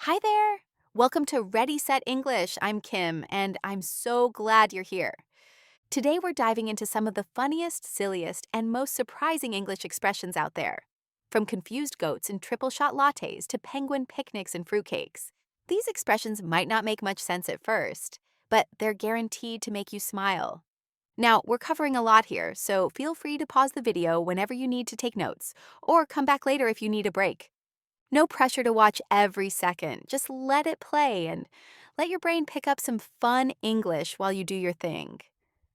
Hi there! Welcome to Ready Set English. I'm Kim, and I'm so glad you're here. Today we're diving into some of the funniest, silliest, and most surprising English expressions out there. From confused goats and triple shot lattes to penguin picnics and fruitcakes. These expressions might not make much sense at first, but they're guaranteed to make you smile. Now, we're covering a lot here, so feel free to pause the video whenever you need to take notes, or come back later if you need a break. No pressure to watch every second. Just let it play and let your brain pick up some fun English while you do your thing.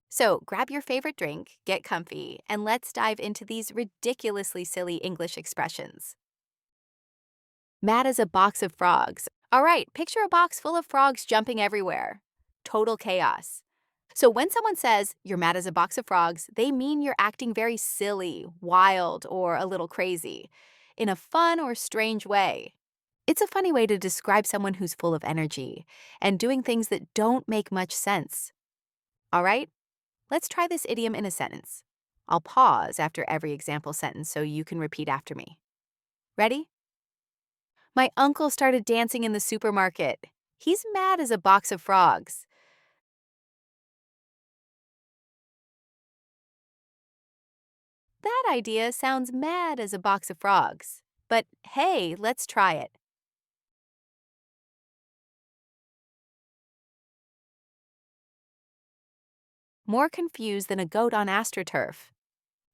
So grab your favorite drink, get comfy, and let's dive into these ridiculously silly English expressions. Mad as a box of frogs. All right, picture a box full of frogs jumping everywhere. Total chaos. So when someone says you're mad as a box of frogs, they mean you're acting very silly, wild, or a little crazy, in a fun or strange way. It's a funny way to describe someone who's full of energy and doing things that don't make much sense. All right, let's try this idiom in a sentence. I'll pause after every example sentence so you can repeat after me. Ready? My uncle started dancing in the supermarket. He's mad as a box of frogs. That idea sounds mad as a box of frogs. But hey, let's try it. More confused than a goat on AstroTurf.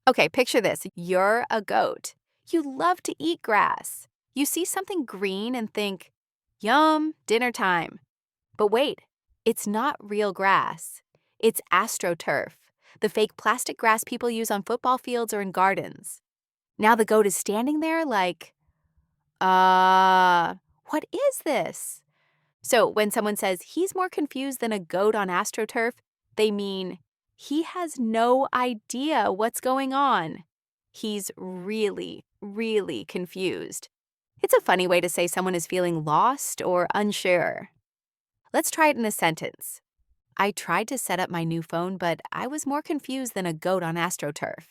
Okay, picture this. You're a goat. You love to eat grass. You see something green and think, yum, dinner time. But wait, it's not real grass. It's AstroTurf, the fake plastic grass people use on football fields or in gardens. Now the goat is standing there like, what is this? So when someone says he's more confused than a goat on AstroTurf, they mean he has no idea what's going on. He's really, really confused. It's a funny way to say someone is feeling lost or unsure. Let's try it in a sentence. I tried to set up my new phone, but I was more confused than a goat on AstroTurf.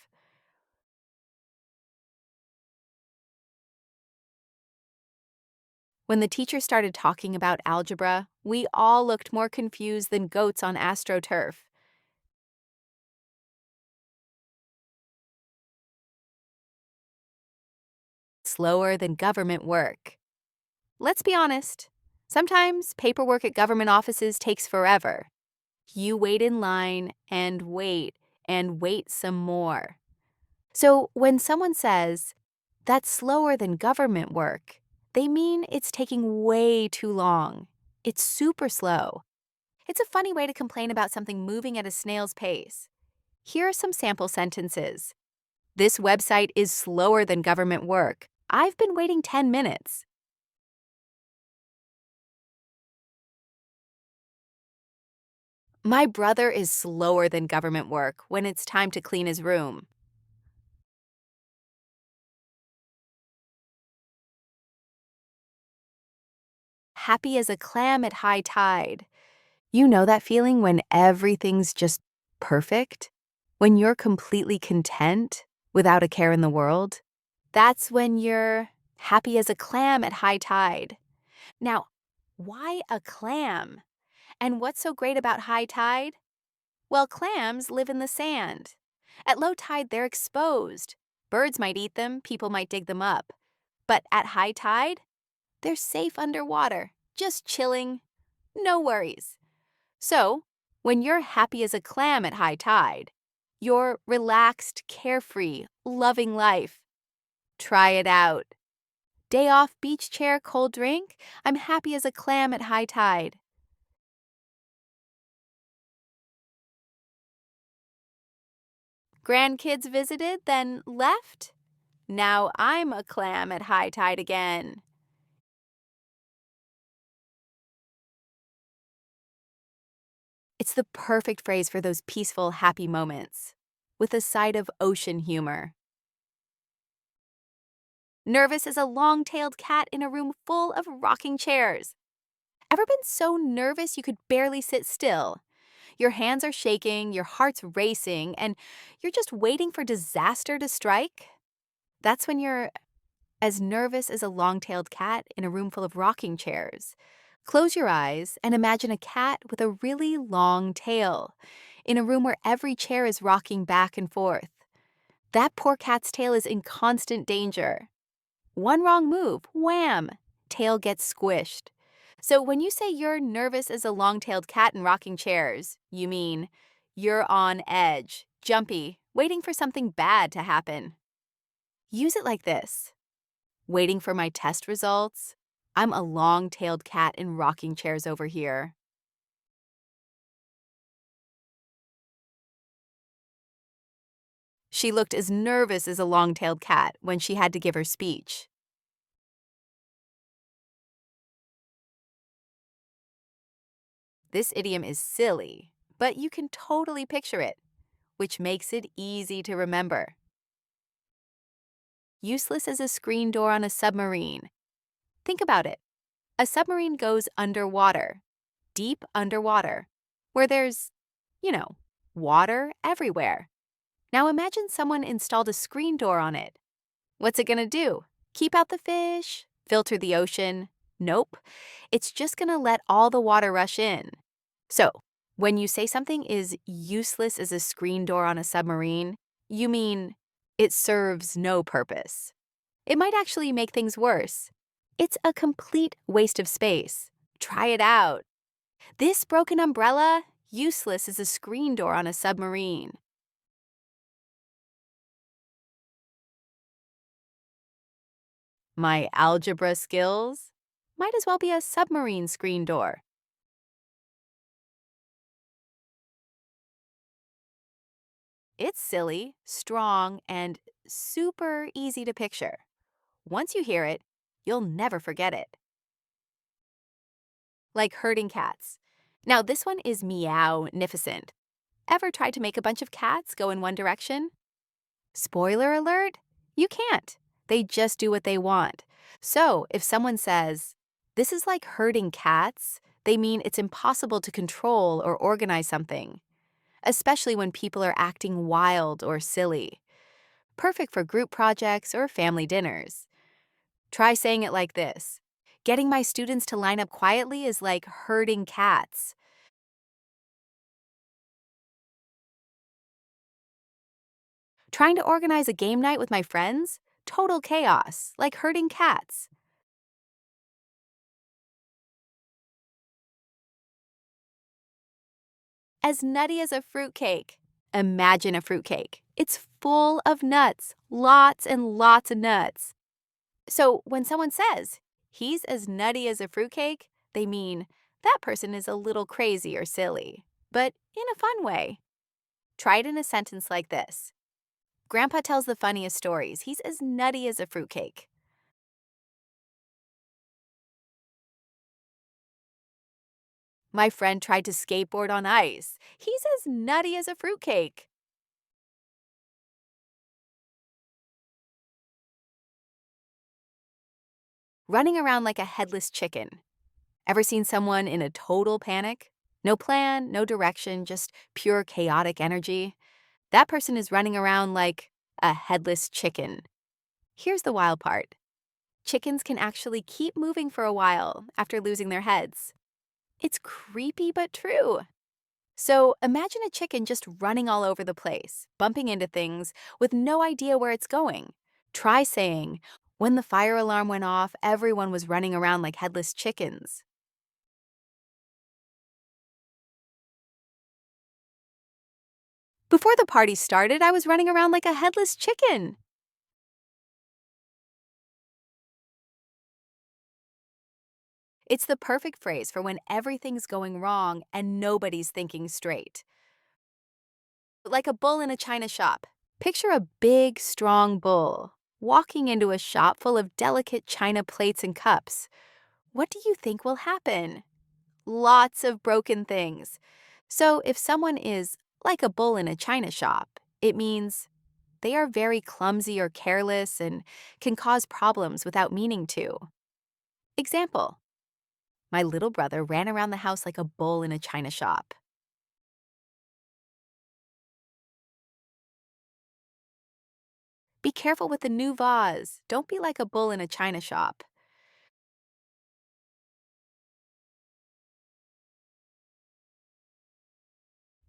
When the teacher started talking about algebra, we all looked more confused than goats on AstroTurf. Slower than government work. Let's be honest. Sometimes paperwork at government offices takes forever. You wait in line and wait some more. So when someone says, that's slower than government work, they mean it's taking way too long. It's super slow. It's a funny way to complain about something moving at a snail's pace. Here are some sample sentences. This website is slower than government work. I've been waiting 10 minutes. My brother is slower than government work when it's time to clean his room. Happy as a clam at high tide. You know that feeling when everything's just perfect? When you're completely content without a care in the world? That's when you're happy as a clam at high tide. Now, why a clam? And what's so great about high tide? Well, clams live in the sand. At low tide, they're exposed. Birds might eat them, people might dig them up. But at high tide, they're safe underwater, just chilling, no worries. So, when you're happy as a clam at high tide, you're relaxed, carefree, loving life. Try it out. Day off, beach chair, cold drink. I'm happy as a clam at high tide. Grandkids visited, then left? Now I'm a clam at high tide again. It's the perfect phrase for those peaceful, happy moments, with a side of ocean humor. Nervous as a long-tailed cat in a room full of rocking chairs. Ever been so nervous you could barely sit still? Your hands are shaking, your heart's racing, and you're just waiting for disaster to strike? That's when you're As nervous as a long-tailed cat in a room full of rocking chairs. Close your eyes and imagine a cat with a really long tail in a room where every chair is rocking back and forth. That poor cat's tail is in constant danger. One wrong move, wham, tail gets squished. So when you say you're nervous as a long-tailed cat in rocking chairs, you mean you're on edge, jumpy, waiting for something bad to happen. Use it like this. Waiting for my test results? I'm a long-tailed cat in rocking chairs over here. She looked as nervous as a long-tailed cat when she had to give her speech. This idiom is silly, but you can totally picture it, which makes it easy to remember. Useless as a screen door on a submarine. Think about it. A submarine goes underwater, deep underwater, where there's, you know, water everywhere. Now imagine someone installed a screen door on it. What's it gonna do? Keep out the fish? Filter the ocean? Nope. It's just gonna let all the water rush in. So, when you say something is useless as a screen door on a submarine, you mean it serves no purpose. It might actually make things worse. It's a complete waste of space. Try it out. This broken umbrella, useless as a screen door on a submarine. My algebra skills might as well be a submarine screen door. It's silly, strong, and super easy to picture. Once you hear it, you'll never forget it. Like herding cats. Now, this one is meow-nificent. Ever tried to make a bunch of cats go in one direction? Spoiler alert, you can't. They just do what they want. So, if someone says, "This is like herding cats," they mean it's impossible to control or organize something, especially when people are acting wild or silly. Perfect for group projects or family dinners. Try saying it like this. Getting my students to line up quietly is like herding cats. Trying to organize a game night with my friends? Total chaos, like herding cats. As nutty as a fruitcake. Imagine a fruitcake. It's full of nuts, lots and lots of nuts. So when someone says, he's as nutty as a fruitcake, they mean that person is a little crazy or silly, but in a fun way. Try it in a sentence like this. Grandpa tells the funniest stories. He's as nutty as a fruitcake. My friend tried to skateboard on ice. He's as nutty as a fruitcake. Running around like a headless chicken. Ever seen someone in a total panic? No plan, no direction, just pure chaotic energy? That person is running around like a headless chicken. Here's the wild part. Chickens can actually keep moving for a while after losing their heads. It's creepy but true. So imagine a chicken just running all over the place, bumping into things with no idea where it's going. Try saying, when the fire alarm went off, everyone was running around like headless chickens. Before the party started, I was running around like a headless chicken. It's the perfect phrase for when everything's going wrong and nobody's thinking straight. Like a bull in a china shop. Picture a big, strong bull walking into a shop full of delicate china plates and cups. What do you think will happen? Lots of broken things. So if someone is like a bull in a china shop, it means they are very clumsy or careless and can cause problems without meaning to. Example, my little brother ran around the house like a bull in a china shop. Be careful with the new vase. Don't be like a bull in a china shop.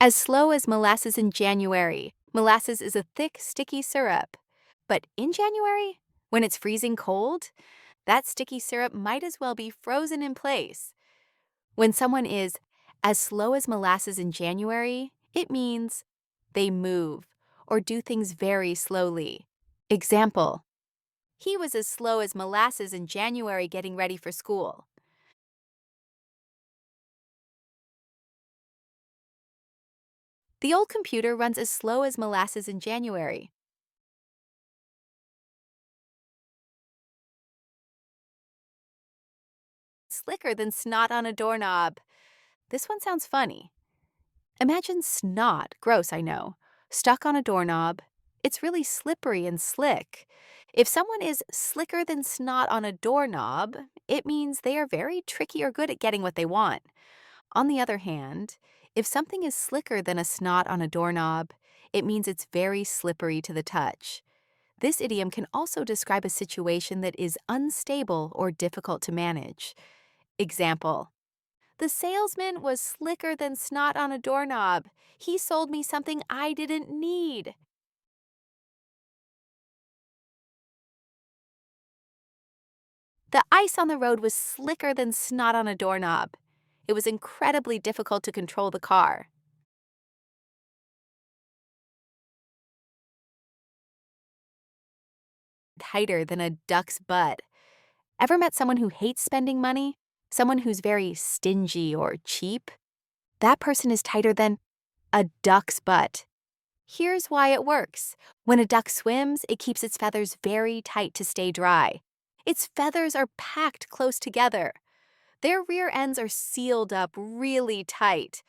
As slow as molasses in January. Molasses is a thick, sticky syrup. But in January, when it's freezing cold, that sticky syrup might as well be frozen in place. When someone is as slow as molasses in January, it means they move or do things very slowly. Example: he was as slow as molasses in January getting ready for school. The old computer runs as slow as molasses in January. Slicker than snot on a doorknob. This one sounds funny. Imagine snot, gross, I know, stuck on a doorknob. It's really slippery and slick. If someone is slicker than snot on a doorknob, it means they are very tricky or good at getting what they want. On the other hand, if something is slicker than a snot on a doorknob, it means it's very slippery to the touch. This idiom can also describe a situation that is unstable or difficult to manage. Example: the salesman was slicker than snot on a doorknob. He sold me something I didn't need. The ice on the road was slicker than snot on a doorknob. It was incredibly difficult to control the car. Tighter than a duck's butt. Ever met someone who hates spending money? Someone who's very stingy or cheap? That person is tighter than a duck's butt. Here's why it works. When a duck swims, it keeps its feathers very tight to stay dry. Its feathers are packed close together. Their rear ends are sealed up really tight.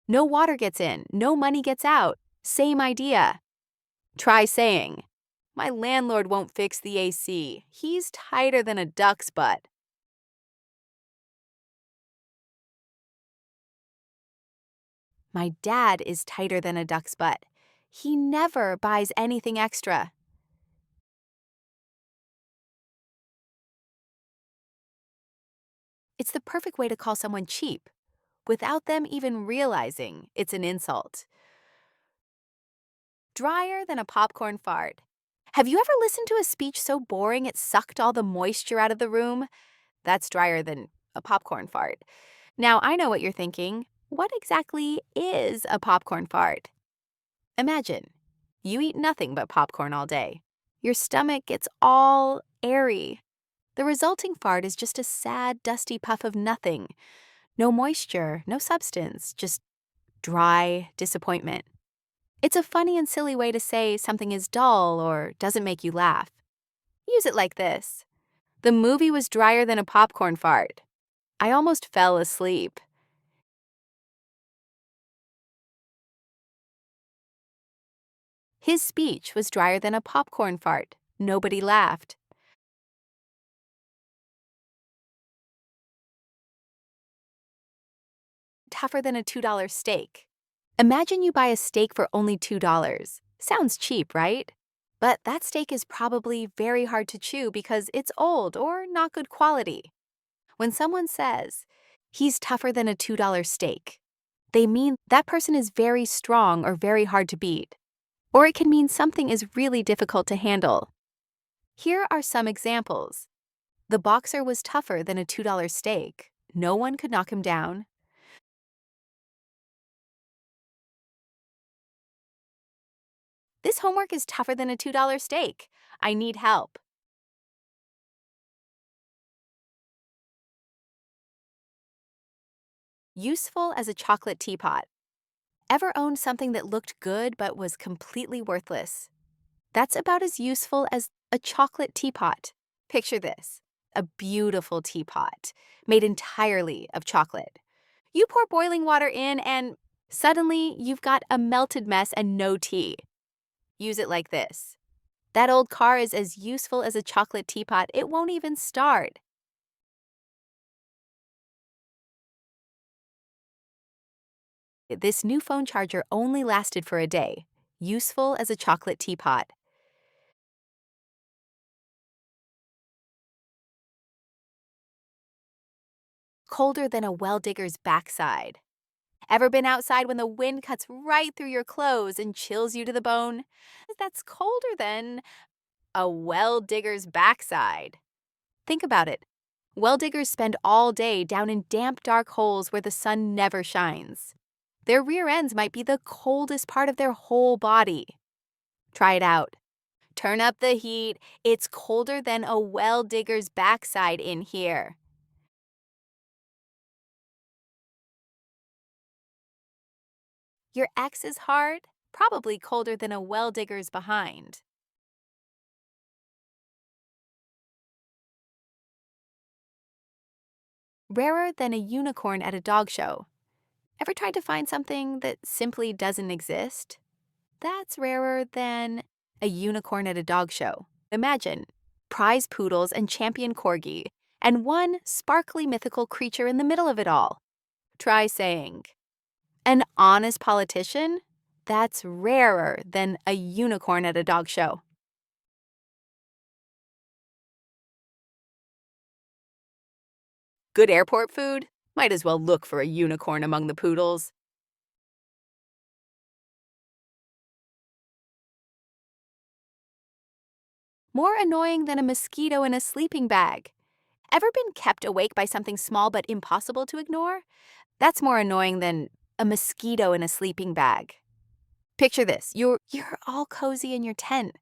No water gets in, no money gets out. Same idea. Try saying, "My landlord won't fix the AC. He's tighter than a duck's butt." My dad is tighter than a duck's butt. He never buys anything extra. It's the perfect way to call someone cheap without them even realizing it's an insult. Drier than a popcorn fart. Have you ever listened to a speech so boring it sucked all the moisture out of the room? That's drier than a popcorn fart. Now, I know what you're thinking. What exactly is a popcorn fart? Imagine you eat nothing but popcorn all day. Your stomach gets all airy. The resulting fart is just a sad, dusty puff of nothing. No moisture, no substance, just dry disappointment. It's a funny and silly way to say something is dull or doesn't make you laugh. Use it like this: the movie was drier than a popcorn fart. I almost fell asleep. His speech was drier than a popcorn fart. Nobody laughed. Tougher than a $2 steak. Imagine you buy a steak for only $2. Sounds cheap, right? But that steak is probably very hard to chew because it's old or not good quality. When someone says, "he's tougher than a $2 steak," they mean that person is very strong or very hard to beat. Or it can mean something is really difficult to handle. Here are some examples. The boxer was tougher than a $2 steak. No one could knock him down. This homework is tougher than a $2 steak. I need help. Useful as a chocolate teapot. Ever owned something that looked good but was completely worthless? That's about as useful as a chocolate teapot. Picture this: a beautiful teapot made entirely of chocolate. You pour boiling water in and suddenly you've got a melted mess and no tea. Use it like this: that old car is as useful as a chocolate teapot. It won't even start. This new phone charger only lasted for a day. Useful as a chocolate teapot. colder than a well-digger's backside. Ever been outside when the wind cuts right through your clothes and chills you to the bone? That's colder than a well-digger's backside. Think about it. Well-diggers spend all day down in damp, dark holes where the sun never shines. Their rear ends might be the coldest part of their whole body. Try it out. Turn up the heat. It's colder than a well-digger's backside in here. Your ex's heart? Probably colder than a well-digger's behind. Rarer than a unicorn at a dog show. Ever tried to find something that simply doesn't exist? That's rarer than a unicorn at a dog show. Imagine prize poodles and champion corgi, and one sparkly mythical creature in the middle of it all. Try saying, an honest politician? That's rarer than a unicorn at a dog show. Good airport food? Might as well look for a unicorn among the poodles. More annoying than a mosquito in a sleeping bag. Ever been kept awake by something small but impossible to ignore? That's more annoying than a mosquito in a sleeping bag. Picture this. You're all cozy in your tent.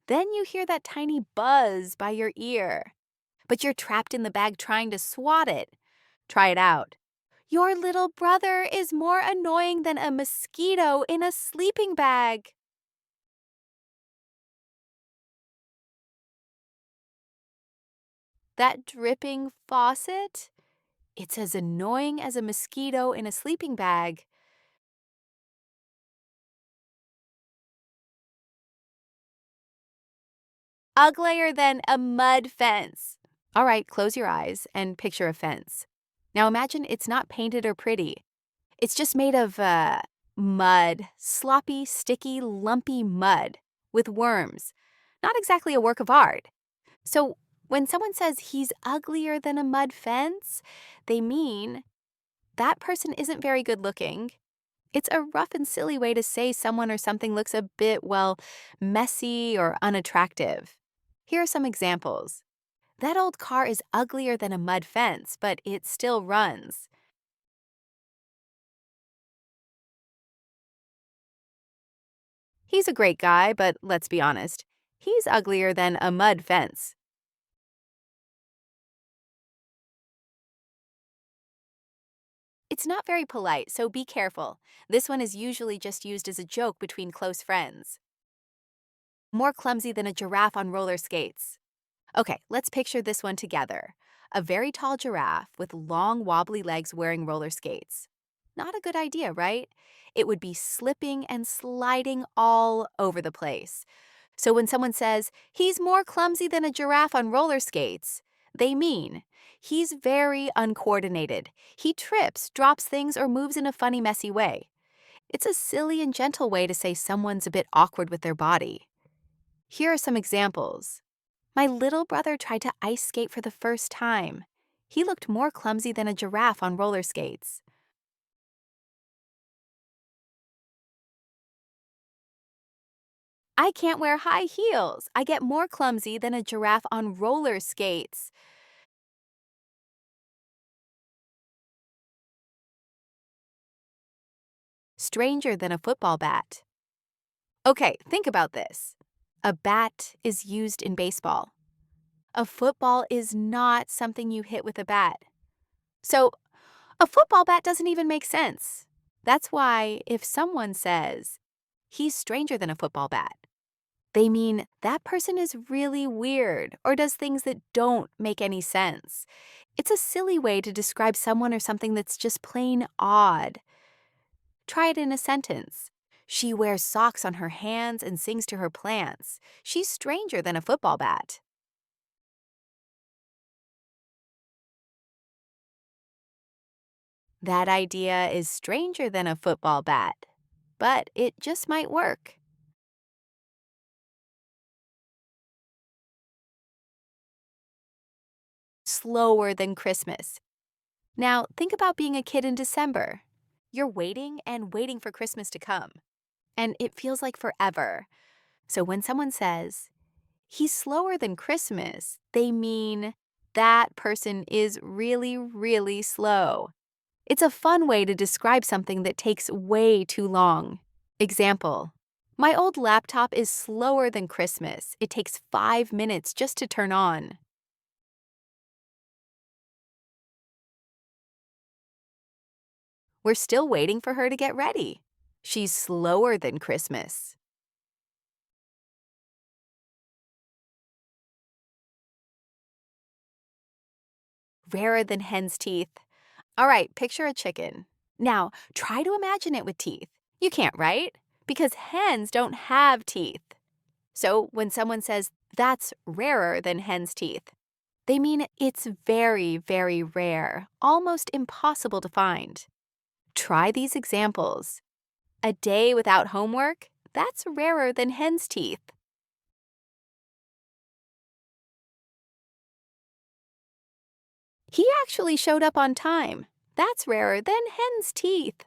Then you hear that tiny buzz by your ear. But you're trapped in the bag trying to swat it. Try it out. Your little brother is more annoying than a mosquito in a sleeping bag. That dripping faucet? It's as annoying as a mosquito in a sleeping bag. Uglier than a mud fence. All right, close your eyes and picture a fence. Now imagine it's not painted or pretty. It's just made of mud, sloppy, sticky, lumpy mud with worms. Not exactly a work of art. So when someone says he's uglier than a mud fence, they mean that person isn't very good looking. It's a rough and silly way to say someone or something looks a bit, well, messy or unattractive. Here are some examples. That old car is uglier than a mud fence, but it still runs. He's a great guy, but let's be honest, he's uglier than a mud fence. It's not very polite, so be careful. This one is usually just used as a joke between close friends. More clumsy than a giraffe on roller skates. Okay, let's picture this one together. A very tall giraffe with long, wobbly legs wearing roller skates. Not a good idea, right? It would be slipping and sliding all over the place. So when someone says, he's more clumsy than a giraffe on roller skates, they mean he's very uncoordinated. He trips, drops things, or moves in a funny, messy way. It's a silly and gentle way to say someone's a bit awkward with their body. Here are some examples. My little brother tried to ice skate for the first time. He looked more clumsy than a giraffe on roller skates. I can't wear high heels. I get more clumsy than a giraffe on roller skates. Stranger than a football bat. Okay, think about this. A bat is used in baseball. A football is not something you hit with a bat. So, a football bat doesn't even make sense. That's why if someone says, he's stranger than a football bat, they mean that person is really weird or does things that don't make any sense. It's a silly way to describe someone or something that's just plain odd. Try it in a sentence. She wears socks on her hands and sings to her plants. She's stranger than a football bat. That idea is stranger than a football bat, but it just might work. Slower than Christmas. Now, think about being a kid in December. You're waiting and waiting for Christmas to come, and it feels like forever. So when someone says, he's slower than Christmas, they mean that person is really, really slow. It's a fun way to describe something that takes way too long. Example: my old laptop is slower than Christmas. It takes 5 minutes just to turn on. We're still waiting for her to get ready. She's slower than Christmas. Rarer than hen's teeth. All right, picture a chicken. Now, try to imagine it with teeth. You can't, right? Because hens don't have teeth. So when someone says, that's rarer than hen's teeth, they mean it's very, very rare, almost impossible to find. Try these examples. A day without homework? That's rarer than hen's teeth. He actually showed up on time. That's rarer than hen's teeth.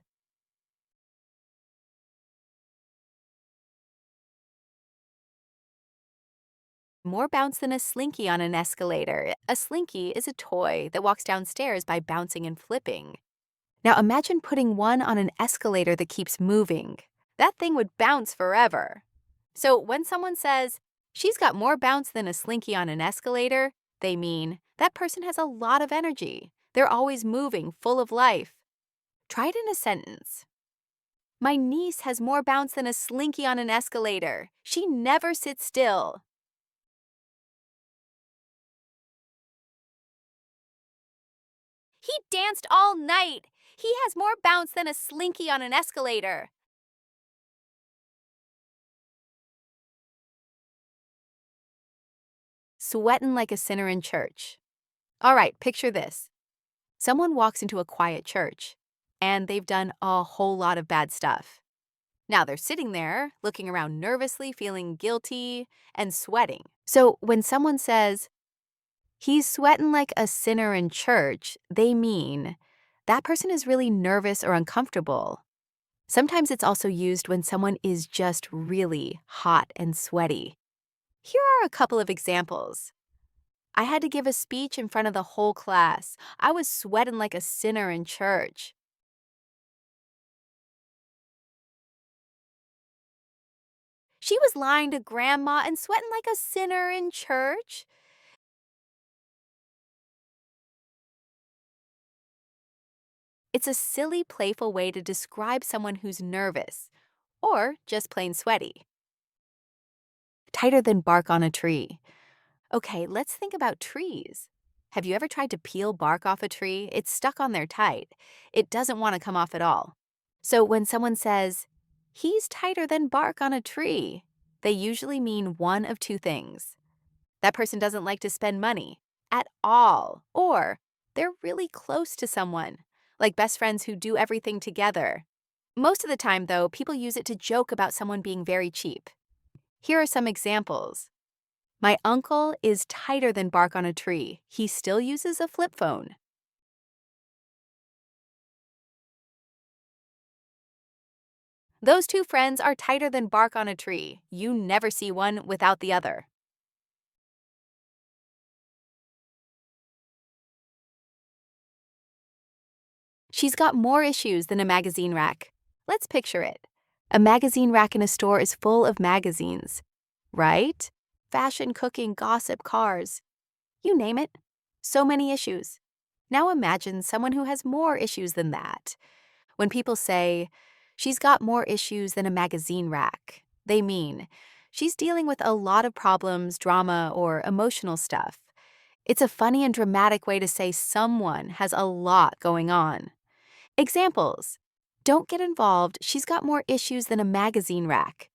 More bounce than a slinky on an escalator. A slinky is a toy that walks downstairs by bouncing and flipping. Now imagine putting one on an escalator that keeps moving. That thing would bounce forever. So when someone says, she's got more bounce than a slinky on an escalator, they mean that person has a lot of energy. They're always moving, full of life. Try it in a sentence. My niece has more bounce than a slinky on an escalator. She never sits still. He danced all night. He has more bounce than a slinky on an escalator. Sweatin' like a sinner in church. All right, picture this. Someone walks into a quiet church, and they've done a whole lot of bad stuff. Now they're sitting there, looking around nervously, feeling guilty, and sweating. So when someone says, he's sweating like a sinner in church, they mean that person is really nervous or uncomfortable. Sometimes it's also used when someone is just really hot and sweaty. Here are a couple of examples. I had to give a speech in front of the whole class. I was sweating like a sinner in church. She was lying to Grandma and sweating like a sinner in church. It's a silly, playful way to describe someone who's nervous or just plain sweaty. Tighter than bark on a tree. Okay, let's think about trees. Have you ever tried to peel bark off a tree? It's stuck on there tight. It doesn't want to come off at all. So when someone says, he's tighter than bark on a tree, they usually mean one of two things. That person doesn't like to spend money at all, or they're really close to someone, like best friends who do everything together. Most of the time, though, people use it to joke about someone being very cheap. Here are some examples. My uncle is tighter than bark on a tree. He still uses a flip phone. Those two friends are tighter than bark on a tree. You never see one without the other. She's got more issues than a magazine rack. Let's picture it. A magazine rack in a store is full of magazines, right? Fashion, cooking, gossip, cars. You name it. So many issues. Now imagine someone who has more issues than that. When people say, she's got more issues than a magazine rack, they mean she's dealing with a lot of problems, drama, or emotional stuff. It's a funny and dramatic way to say someone has a lot going on. Examples: don't get involved, she's got more issues than a magazine rack.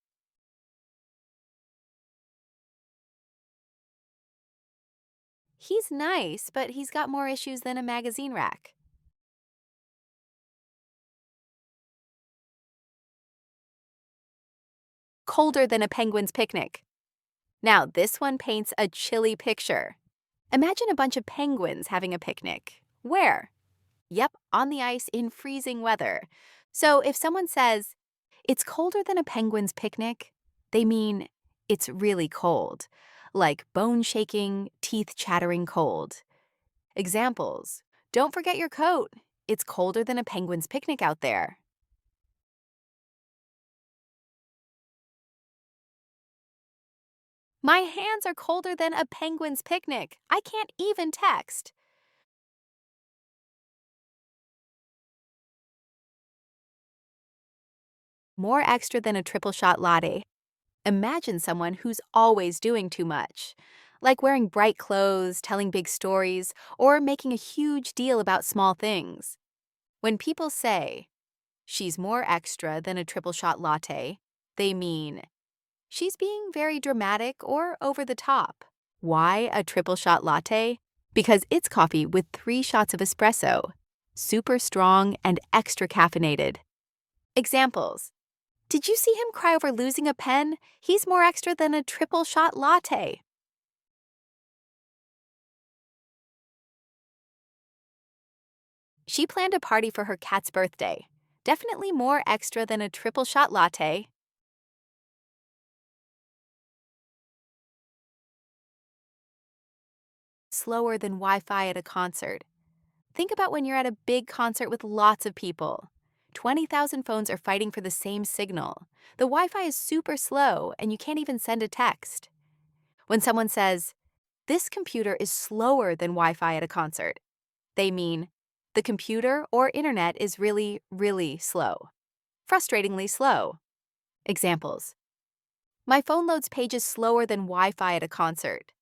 He's nice, but he's got more issues than a magazine rack. Colder than a penguin's picnic. Now, this one paints a chilly picture. Imagine a bunch of penguins having a picnic. Where? Yep, on the ice in freezing weather. So if someone says, it's colder than a penguin's picnic, they mean it's really cold, like bone shaking, teeth chattering cold. Examples: don't forget your coat. It's colder than a penguin's picnic out there. My hands are colder than a penguin's picnic. I can't even text. More extra than a triple shot latte. Imagine someone who's always doing too much, like wearing bright clothes, telling big stories, or making a huge deal about small things. When people say, she's more extra than a triple shot latte, they mean she's being very dramatic or over the top. Why a triple shot latte? Because it's coffee with 3 shots of espresso, super strong and extra caffeinated. Examples: did you see him cry over losing a pen? He's more extra than a triple shot latte. She planned a party for her cat's birthday. Definitely more extra than a triple shot latte. Slower than Wi-Fi at a concert. Think about when you're at a big concert with lots of people. 20,000 phones are fighting for the same signal. The Wi-Fi is super slow and you can't even send a text. When someone says, this computer is slower than Wi-Fi at a concert, they mean the computer or internet is really, really slow. Frustratingly slow. Examples: my phone loads pages slower than Wi-Fi at a concert.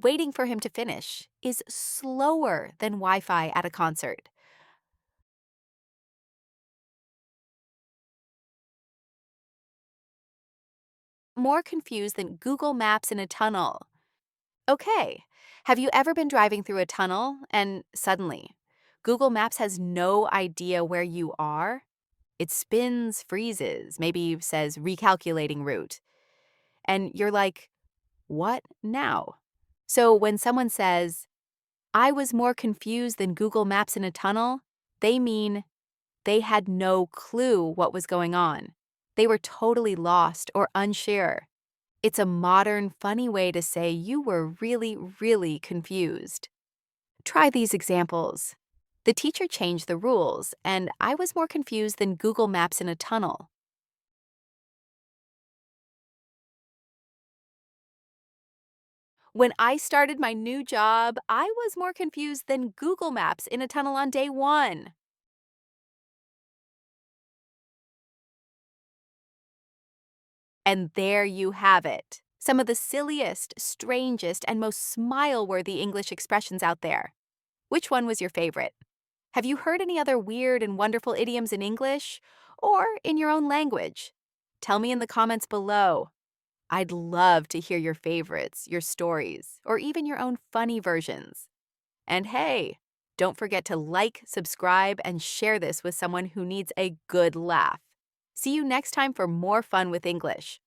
Waiting for him to finish is slower than Wi-Fi at a concert. More confused than Google Maps in a tunnel. Okay, have you ever been driving through a tunnel and suddenly Google Maps has no idea where you are? It spins, freezes, maybe says recalculating route. And you're like, what now? So when someone says, I was more confused than Google Maps in a tunnel, they mean they had no clue what was going on. They were totally lost or unsure. It's a modern, funny way to say you were really, really confused. Try these examples. The teacher changed the rules, and I was more confused than Google Maps in a tunnel. When I started my new job, I was more confused than Google Maps in a tunnel on day 1. And there you have it. Some of the silliest, strangest, and most smile-worthy English expressions out there. Which one was your favorite? Have you heard any other weird and wonderful idioms in English or in your own language? Tell me in the comments below. I'd love to hear your favorites, your stories, or even your own funny versions. And hey, don't forget to like, subscribe, and share this with someone who needs a good laugh. See you next time for more fun with English.